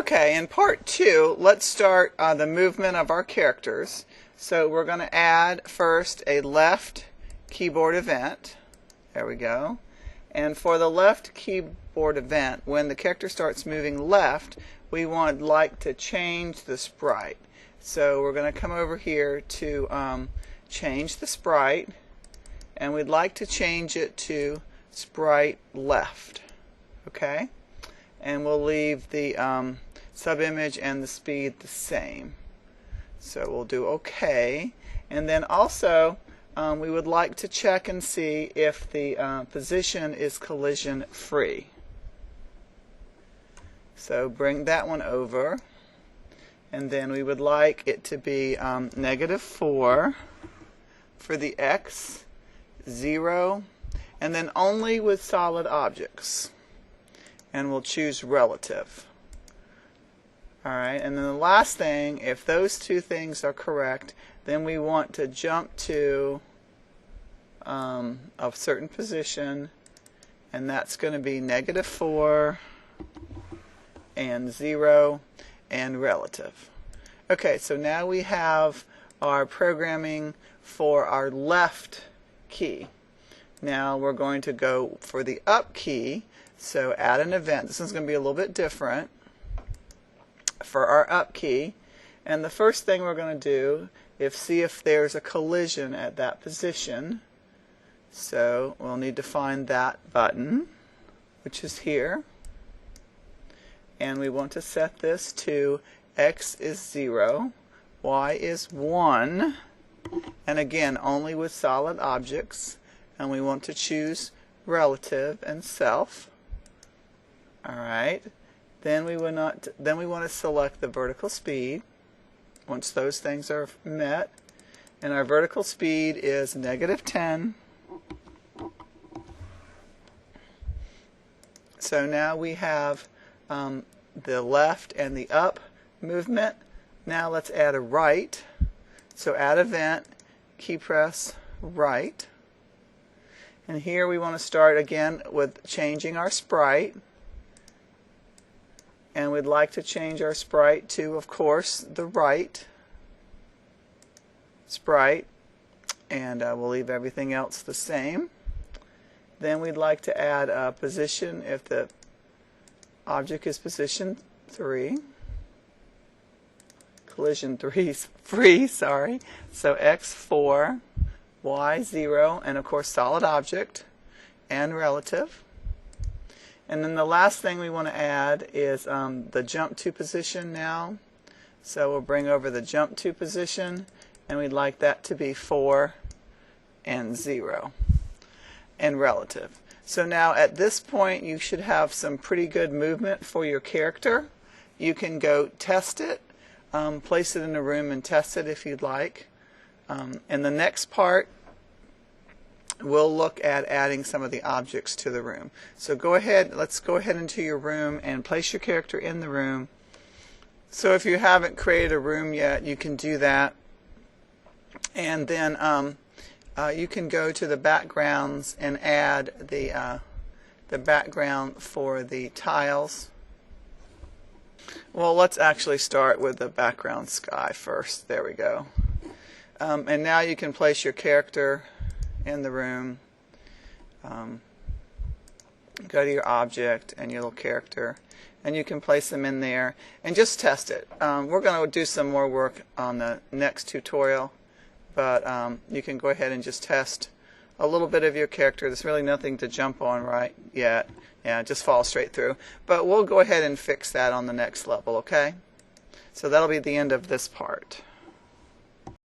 Okay, in part 2, let's start the movement of our characters. So we're going to add first a left keyboard event. There we go. And for the left keyboard event, when the character starts moving left, we would like to change the sprite. So we're going to come over here to change the sprite, and we'd like to change it to sprite left. Okay? And we'll leave the subimage and the speed the same. So we'll do OK. And then also we would like to check and see if the position is collision free. So bring that one over. And then we would like it to be -4 for the X, 0, and then only with solid objects. And we'll choose relative. Alright, and then the last thing, if those two things are correct, then we want to jump to a certain position, and that's going to be -4 and 0 and relative. Okay, so now we have our programming for our left key. Now we're going to go for the up key. So add an event. This is going to be a little bit different for our up key. And the first thing we're going to do is see if there's a collision at that position. So we'll need to find that button, which is here. And we want to set this to X is 0, Y is 1, and again only with solid objects. And we want to choose relative and self. Alright, then we want to select the vertical speed once those things are met, and our vertical speed is -10. So now we have the left and the up movement. Now let's add a right. So add event, key press right, and here we want to start again with changing our sprite. And we'd like to change our sprite to, of course, the right sprite, and we'll leave everything else the same. Then we'd like to add a position if the object is position 3, collision 3 free, sorry. So X4, Y 0, and of course solid object and relative. And then the last thing we want to add is the jump to position now. So we'll bring over the jump to position, and we'd like that to be 4 and 0 and relative. So now at this point you should have some pretty good movement for your character. You can go test it, place it in a room and test it if you'd like. In the next part we'll look at adding some of the objects to the room. So let's go ahead into your room and place your character in the room. So if you haven't created a room yet, you can do that. And then you can go to the backgrounds and add the background for the tiles. Well, let's actually start with the background sky first. There we go. And now you can place your character in the room. Go to your object and your little character, and you can place them in there and just test it. We're going to do some more work on the next tutorial, but you can go ahead and just test a little bit of your character. There's really nothing to jump on right yet. Yeah, just follow straight through. But we'll go ahead and fix that on the next level, okay? So that'll be the end of this part.